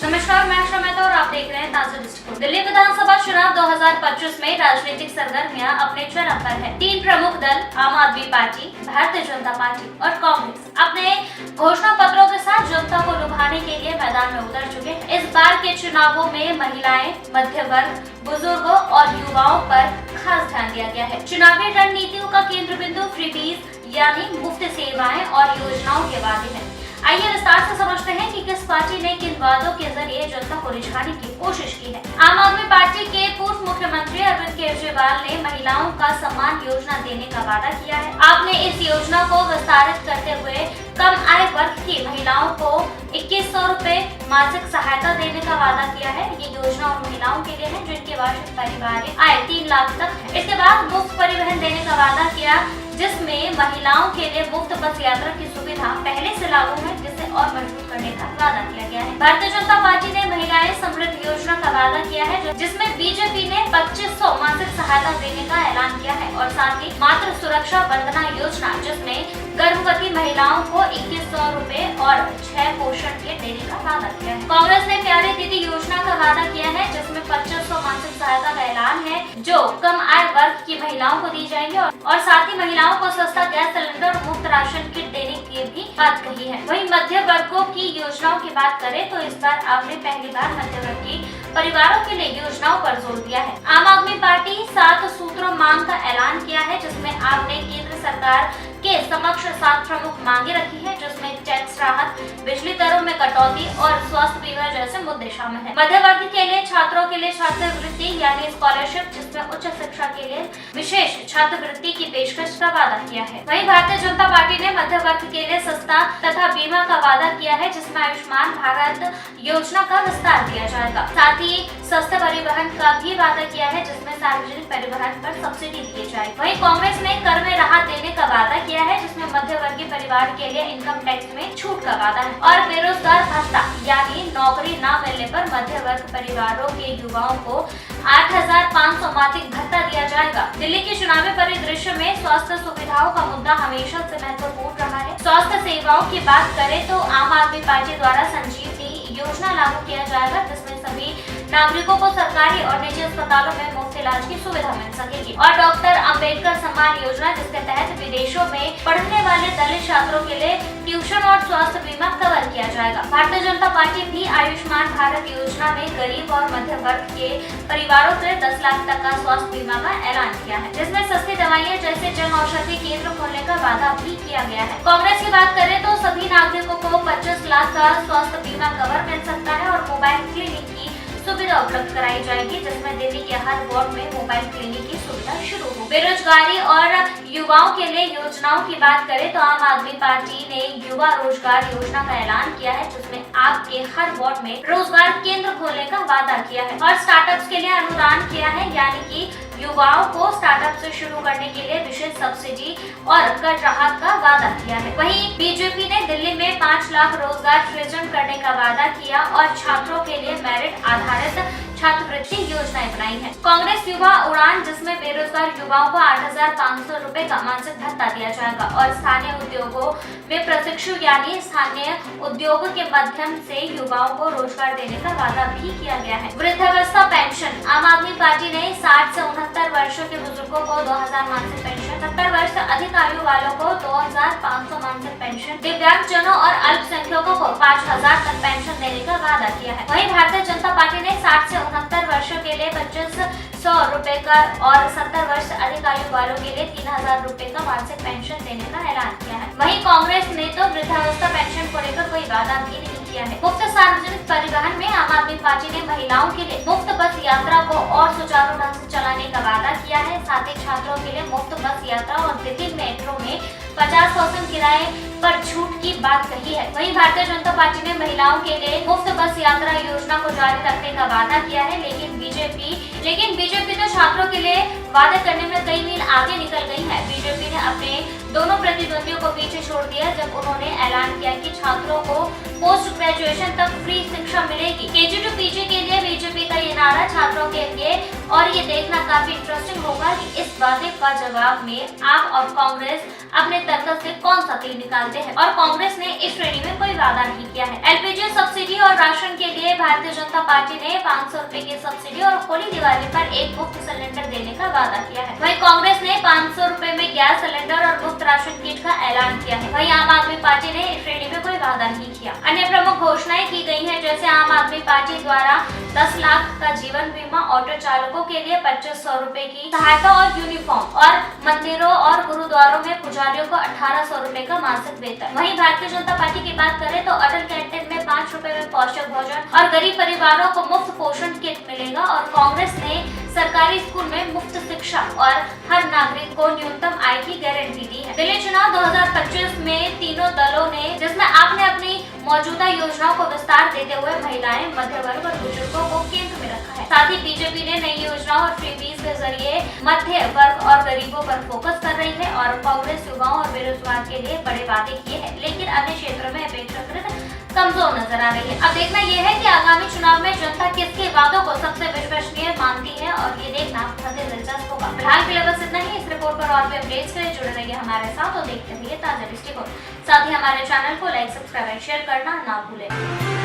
नमस्कार, मैं आशा मेहता और आप देख रहे हैं ताजा दृष्टिकोण। दिल्ली विधानसभा चुनाव 2025 में राजनीतिक सरगर्मियां अपने चरम पर है। तीन प्रमुख दल आम आदमी पार्टी, भारतीय जनता पार्टी और कांग्रेस अपने घोषणा पत्रों के साथ जनता को लुभाने के लिए मैदान में उतर चुके हैं। इस बार के चुनावों में महिलाएं, मध्य वर्ग, बुजुर्गों और युवाओं पर खास ध्यान दिया गया है। चुनावी रणनीतियों का केंद्र बिंदु फ्रीबीज यानी मुफ्त सेवाएं और योजनाओं के वादे हैं। आइए विस्तार से समझते हैं कि किस पार्टी ने किन वादों के जरिए जनता को रिझाने की कोशिश की है। आम आदमी पार्टी के पूर्व मुख्यमंत्री अरविंद केजरीवाल ने महिलाओं का सम्मान योजना देने का वादा किया है। आपने इस योजना को विस्तारित करते हुए कम आय वर्ग की महिलाओं को 2100 रुपए मासिक सहायता देने का वादा किया है। ये योजना उन महिलाओं के लिए है जिनकी वार्षिक पारिवारिक आय 3 लाख तक है। इसके बाद मुफ्त परिवहन देने का वादा किया, जिसमें महिलाओं के लिए मुफ्त बस यात्रा की सुविधा पहले से लागू है, जिसे और मजबूत करने का वादा किया गया है। भारतीय जनता पार्टी ने महिलाएं समृद्धि योजना का वादा किया है, जिसमें बीजेपी ने 2500 मासिक सहायता देने का ऐलान किया है और साथ ही मातृ सुरक्षा वंदना योजना, जिसमें गर्भवती महिलाओं को 2100 रुपए और 6 पोषण किट देने का वादा किया है। कांग्रेस ने प्यारी दीदी योजना का वादा किया है, जिसमें 2500 मासिक सहायता का ऐलान है, जो कम आय वर्ग की महिलाओं को दी जाएंगे और साथ ही महिलाओं को सस्ता गैस सिलेंडर और मुफ्त राशन किट देने की भी बात कही है। वहीं मध्य वर्गों की योजनाओं की बात करें तो इस बार आपने पहली बार मध्य वर्ग की परिवारों के लिए योजनाओं पर जोर दिया है। आम आदमी पार्टी 7 सूत्रों मांग का ऐलान किया है, जिसमें आपने केंद्र सरकार के समक्ष 7 प्रमुख मांगे रखी है, जिसमें टैक्स राहत, बिजली दरों में कटौती और स्वास्थ्य बीमा जैसे मुद्दे शामिल हैं। मध्य वर्ग के लिए छात्रों के लिए छात्रवृत्ति यानी स्कॉलरशिप, जिसमें उच्च शिक्षा के लिए विशेष छात्रवृत्ति की पेशकश का वादा किया है। वहीं भारतीय जनता पार्टी ने मध्य वर्ग के लिए सस्ता तथा बीमा का वादा किया है, जिसमें आयुष्मान भारत योजना का विस्तार किया जाएगा। साथ ही सस्ते परिवहन का भी वादा किया है, जिसमें सार्वजनिक परिवहन पर सब्सिडी दी जाएगी। वहीं कांग्रेस ने कर में राहत देने का वादा किया है, जिसमें मध्य वर्गीय परिवार के लिए इनकम टैक्स में छूट का वादा है और बेरोजगार भत्ता यानी नौकरी न मिलने पर मध्य वर्ग परिवारों के युवाओं को 8500 मासिक भत्ता दिया जाएगा। दिल्ली के चुनावी परिदृश्य में स्वास्थ्य सुविधाओं का मुद्दा हमेशा से महत्वपूर्ण रहा है। स्वास्थ्य सेवाओं की बात करें तो आम आदमी पार्टी द्वारा संजीवनी योजना लागू किया जाएगा, जिसमें सभी नागरिकों को सरकारी और निजी अस्पतालों में मुफ्त इलाज की सुविधा मिल सकेगी और डॉक्टर अंबेडकर सम्मान योजना, जिसके तहत विदेशों में पढ़ने वाले दलित छात्रों के लिए ट्यूशन और स्वास्थ्य बीमा कवर किया जाएगा। भारतीय जनता पार्टी भी आयुष्मान भारत योजना में गरीब और मध्य वर्ग के परिवारों के लिए 10 लाख तक का स्वास्थ्य बीमा का ऐलान किया है, जिसमें सस्ती दवाइयाँ जैसे जन औषधि केंद्र खोलने का वादा भी किया गया है। कांग्रेस की बात करें तो सभी नागरिकों को 25 लाख का स्वास्थ्य बीमा कवर मिल सकता है और मोबाइल क्लिनिक की सुविधा उपलब्ध कराई जाएगी, जिसमें दिल्ली के हर वार्ड में मोबाइल क्लिनिक की सुविधा शुरू हो। बेरोजगारी और युवाओं के लिए योजनाओं की बात करें तो आम आदमी पार्टी ने युवा रोजगार योजना का ऐलान किया है, जिसमें आपके हर वार्ड में रोजगार केंद्र खोलने का वादा किया है और स्टार्टअप्स के लिए अनुदान किया है, यानी कि युवाओं को स्टार्टअप से शुरू करने के लिए विशेष सब्सिडी और कर राहत का वादा किया है। वहीं बीजेपी ने दिल्ली में 5 लाख रोजगार सृजन करने का वादा किया और छात्रों के लिए मेरिट आधारित छात्रवृत्ति योजनाएं बनाई है। कांग्रेस युवा उड़ान, जिसमें बेरोजगार युवाओं को 8500 रुपए का मासिक भत्ता दिया जाएगा और स्थानीय उद्योगों में प्रशिक्षु यानी स्थानीय उद्योग के माध्यम से युवाओं को रोजगार देने का वादा भी किया गया है। वृद्धावस्था पेंशन, आम आदमी पार्टी ने 60 से 69 वर्षों के बुजुर्गों को 2000 मासिक पेंशन, 70 वर्ष से अधिक आयु वालों को 2500 मासिक पेंशन, दिव्यांग जनों और अल्पसंख्यकों को 5000 तक पेंशन देने का वादा किया है। वहीं भारतीय जनता पार्टी ने 60 से 69 वर्षों के लिए 2500 रुपए का और 70 वर्ष से अधिक आयु वालों के लिए 3000 रुपए का मासिक पेंशन देने का ऐलान किया है। वहीं कांग्रेस ने तो वृद्धावस्था पेंशन को लेकर कोई वादा भी नहीं किया है। मुफ्त सार्वजनिक परिवहन में आम आदमी पार्टी ने महिलाओं के लिए मुफ्त बस यात्रा को और सुचारू ढंग से चलाने का वादा किया है। साथ ही छात्रों के लिए मुफ्त बस यात्रा और दिल्ली मेट्रो में 50% किराए पर छूट की बात कही है। वहीं भारतीय जनता पार्टी ने महिलाओं के लिए मुफ्त बस यात्रा योजना को जारी रखने का वादा किया है, लेकिन बीजेपी तो छात्रों के लिए वादे करने में कई मील आगे निकल गई है। बीजेपी ने अपने दोनों प्रतिद्वंदियों को पीछे छोड़ दिया जब उन्होंने ऐलान किया कि छात्रों को पोस्ट ग्रेजुएशन तक फ्री शिक्षा मिलेगी। केजी टू पीजी के लिए बीजेपी का ये नारा छात्रों के लिए, और ये देखना काफी इंटरेस्टिंग होगा कि इस वादे का जवाब में आप और कांग्रेस अपने तर्क से कौन सा तीर निकालते हैं। और कांग्रेस ने इस श्रेणी में कोई वादा नहीं किया है। एलपीजी सब्सिडी और राशन के लिए भारतीय जनता पार्टी ने 500 रुपए की सब्सिडी और होली दिवाली पर एक मुफ्त सिलेंडर देने का वादा किया है। वहीं कांग्रेस ने 500 रुपए में गैस सिलेंडर और मुफ्त राशन किट का ऐलान किया है। वहीं आम आदमी पार्टी ने इस श्रेणी में कोई वादा नहीं किया। अन्य प्रमुख घोषणाएं की गई है, जैसे आम आदमी पार्टी द्वारा 10 लाख का जीवन बीमा, ऑटो चालकों के लिए 2500 रुपए की सहायता और यूनिफॉर्म, और मंदिरों और गुरुद्वारों में पुजारियों को 1800 रुपए का मासिक वेतन। वहीं भारतीय जनता पार्टी की बात करें तो अटल कैंटीन में 5 रुपए में पौष्टिक भोजन और गरीब परिवारों को मुफ्त पोषण किट मिलेगा। और कांग्रेस ने सरकारी स्कूल में मुफ्त शिक्षा और हर नागरिक को न्यूनतम आय की गारंटी दी है। दिल्ली चुनाव 2025 में तीनों दलों ने, जिसमें आपने अपनी मौजूदा योजनाओं को विस्तार देते हुए महिलाएं, मध्य वर्ग और बुजुर्गों को केंद्र में रखा है। साथ ही बीजेपी ने नई योजनाओं और फ्रीबीज के जरिए मध्य वर्ग और गरीबों पर फोकस कर रही है। और कांग्रेस युवाओं और बेरोजगार के लिए बड़े वादे किए हैं, लेकिन अन्य क्षेत्रों में अपेक्षाकृत कमजोर नजर आ रही है। अब देखना यह है कि आगामी चुनाव में जनता किसके वादों को सबसे विश्वसनीय मानती है, और ये देखना बहुत ही दिलचस्प होगा। फिलहाल के लिए बस इतना ही। इस रिपोर्ट पर और भी अपडेट्स के लिए जुड़े रहिए हमारे साथ और देखते रहिए ताजा दृष्टिकोण। साथ ही हमारे चैनल को लाइक, सब्सक्राइब और शेयर करना ना भूलें।